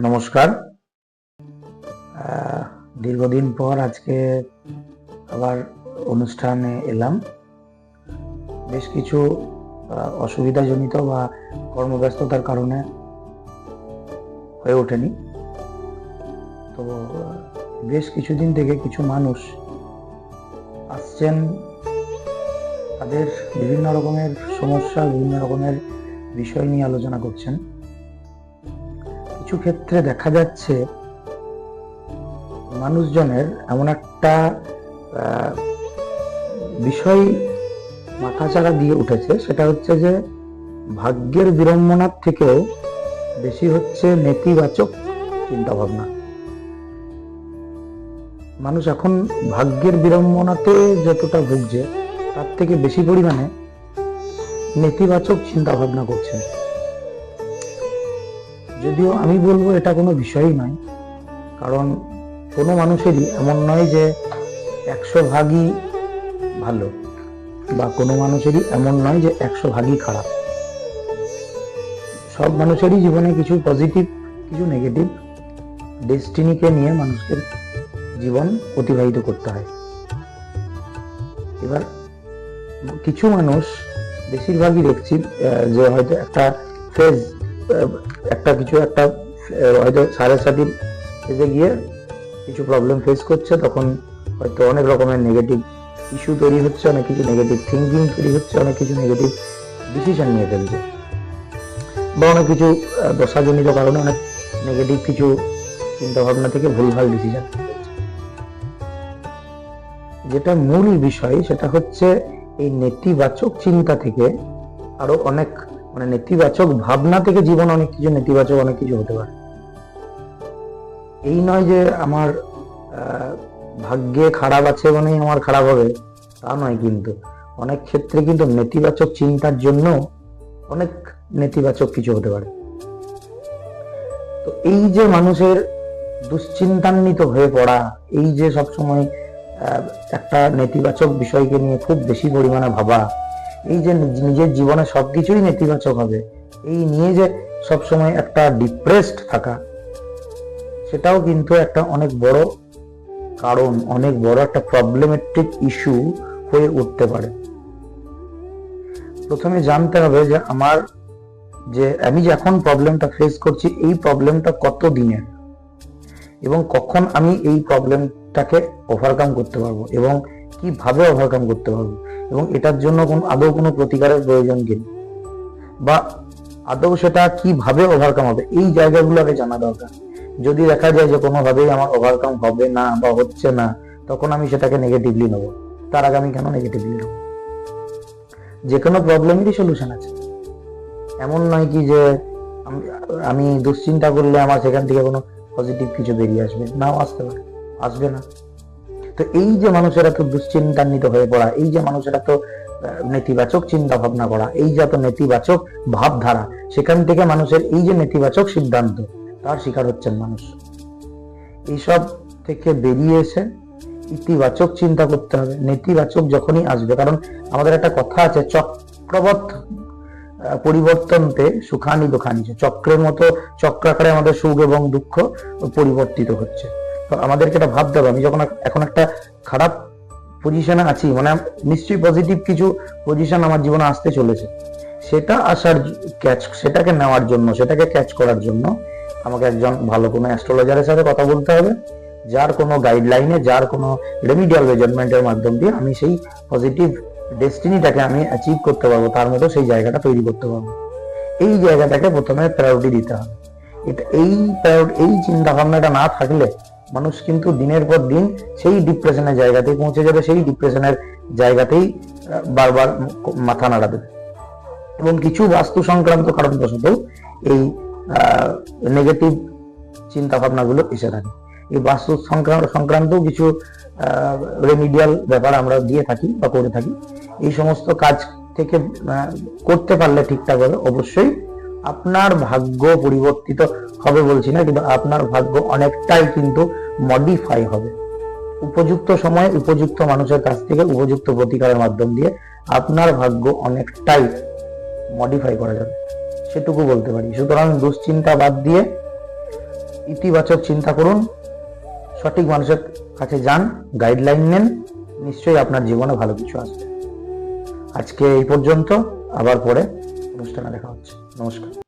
নমস্কার। দীর্ঘদিন পর আজকে আবার অনুষ্ঠানে এলাম। বেশ কিছু অসুবিধাজনিত বা কর্মব্যস্ততার কারণে হয়ে ওঠেনি। তো বেশ কিছুদিন থেকে কিছু মানুষ আসছেন, তাদের বিভিন্ন রকমের সমস্যা, বিভিন্ন রকমের বিষয় নিয়ে আলোচনা করছেন। কিছু ক্ষেত্রে দেখা যাচ্ছে মানুষজনের এমন একটা বিষয় মাথাচাড়া দিয়ে উঠেছে, সেটা হচ্ছে যে ভাগ্যের বিড়ম্বনার থেকেও বেশি হচ্ছে নেতিবাচক চিন্তা ভাবনা। মানুষ এখন ভাগ্যের বিড়ম্বনাতে যতটা ভুগছে তার থেকে বেশি পরিমাণে নেতিবাচক চিন্তা ভাবনা করছে। যদিও আমি বলবো এটা কোনো বিষয়ই নয়, কারণ কোনো মানুষেরই এমন নয় যে 100 ভাগই ভালো, বা কোনো মানুষেরই এমন নয় যে 100 ভাগই খারাপ। সব মানুষেরই জীবনে কিছু পজিটিভ, কিছু নেগেটিভ ডেস্টিনিকে নিয়ে মানুষকে জীবন অতিবাহিত করতে হয়। এবার কিছু মানুষ, বেশিরভাগই দেখছি যে হয়তো একটা ফেজ, একটা হয়তো সাড়ে ফেজে গিয়ে কিছু প্রবলেম ফেস করছে, তখন হয়তো অনেক রকমের নেগেটিভ ইস্যু তৈরি হচ্ছে, অনেক কিছু নেগেটিভ থিঙ্কিং তৈরি হচ্ছে, অনেক কিছু নেগেটিভ ডিসিশন নিয়ে ফেলছে, বা অনেক কিছু দশাজনিত কারণে অনেক নেগেটিভ কিছু চিন্তা ভাবনা থেকে ভুলভাল ডিসিশন। যেটা মূল বিষয় সেটা হচ্ছে এই নেতিবাচক চিন্তা থেকে আরো অনেক, নেতিবাচক ভাবনা থেকে জীবন অনেক কিছু নেতিবাচক অনেক কিছু হতে পারে। এই নয় যে আমার ভাগ্যে খারাপ আছে মানেই আমার খারাপ হবে, তা নয়। কিন্তু অনেক ক্ষেত্রে কিন্তু নেতিবাচক চিন্তার জন্য অনেক নেতিবাচক কিছু হতে পারে। তো এই যে মানুষের দুশ্চিন্তান্বিত হয়ে পড়া, এই যে সবসময় একটা নেতিবাচক বিষয়কে নিয়ে খুব বেশি পরিমাণে ভাবা, এই যে নিজের জীবনে সবকিছুই নেতিবাচক হবে, এই নিয়ে যে সবসময় একটা ডিপ্রেসড থাকা, সেটাও কিন্তু একটা অনেক বড় কারণ, অনেক বড় একটা প্রবলেমেটিক ইস্যু হয়ে উঠতে পারে। প্রথমে জানতে হবে যে আমি যে এখন প্রবলেমটা ফেস করছি, এই প্রবলেমটা কত দিনের, এবং কখন আমি এই প্রবলেমটাকে ওভারকাম করতে পারবো, এবং কিভাবে ওভারকাম করতে পারবো, এবং এটার জন্য আদৌ কোনো প্রতিকারের প্রয়োজন কিনা, বা আদৌ সেটা কিভাবে ওভারকাম হবে, এই জায়গাগুলো আগে জানা দরকার। যদি দেখা যায় যে কোনোভাবেই আমার ওভারকাম হবে না বা হচ্ছে না, তখন আমি সেটাকে নেগেটিভলি নেবো। তার আগে আমি কেন নেগেটিভলি নেবো? যে কোনো প্রবলেমেরই সলিউশন আছে। এমন নয় কি যে আমি দুশ্চিন্তা করলে আমার সেখান থেকে কোনো পজিটিভ কিছু বেরিয়ে আসবে, নাও আসতে পারে, আসবে না। তো এই যে মানুষের এত দুশ্চিন্তান্বিত হয়ে পড়া, এই যে মানুষের এত নেতিবাচক চিন্তা ভাবনা করা, এই যে এত নেতিবাচক ভাবধারা, সেখান থেকে মানুষের এই যে নেতিবাচক সিদ্ধান্ত, তার শিকার হচ্ছেন মানুষ। এইসব থেকে বেরিয়ে এসে ইতিবাচক চিন্তা করতে হবে। নেতিবাচক যখনই আসবে, কারণ আমাদের একটা কথা আছে, চক্রবৎ পরিবর্তনতে সুখানি দুঃখানি, চক্রের মতো চক্রাকারে আমাদের সুখ এবং দুঃখ পরিবর্তিত হচ্ছে। তো আমাদেরকে এটা ভাবতে হবে, আমি যখন এখন একটা খারাপ পজিশনে আছি, নিশ্চয়ই পজিটিভ কিছু পজিশন আমার জীবনে আসতে চলেছে। সেটা আসার সেটাকে নেওয়ার জন্য, সেটাকে ক্যাচ করার জন্য আমাকে একজন ভালো কোনো অ্যাস্ট্রোলজারের সাথে কথা বলতে হবে, যার কোনো গাইডলাইনে, যার কোনো রেমিডিয়াল মেজারমেন্টের মাধ্যম দিয়ে আমি সেই পজিটিভ ডেস্টিনিটাকে আমি অ্যাচিভ করতে পারবো, তার মতো সেই জায়গাটা তৈরি করতে পারবো। এই জায়গাটাকে প্রথমে প্রায়োরিটি দিতে হবে। এই চিন্তা ভাবনাটা না থাকলে মানুষ কিন্তু দিনের পর দিন সেই ডিপ্রেশনের জায়গাতেই পৌঁছে যাবে, সেই ডিপ্রেশনের জায়গাতেই বারবার মাথা নাড়া দেবে, এবং কিছু বাস্তু সংক্রান্ত কারণবশত এই নেগেটিভ চিন্তা ভাবনাগুলো এসে থাকে। এই বাস্তু সংক্রান্ত কিছু রেমিডিয়াল ব্যাপার আমরা দিয়ে থাকি বা করে থাকি। এই সমস্ত কাজ থেকে করতে পারলে ঠিকঠাক হবে, অবশ্যই আপনার ভাগ্য পরিবর্তিত হবে বলছি না, কিন্তু আপনার ভাগ্য অনেকটাই কিন্তু মডিফাই হবে। উপযুক্ত সময়ে উপযুক্ত মানুষের কাছ থেকে উপযুক্ত প্রতিকারের মাধ্যম দিয়ে আপনার ভাগ্য অনেকটাই মডিফাই করা যাবে, সেটুকু বলতে পারি। সুতরাং দুশ্চিন্তা বাদ দিয়ে ইতিবাচক চিন্তা করুন, সঠিক মানুষের কাছে যান, গাইডলাইন নেন, নিশ্চয়ই আপনার জীবনে ভালো কিছু আসবে। আজকে এই পর্যন্ত, আবার পরে অনুষ্ঠানে দেখা হচ্ছে। নমস্কার।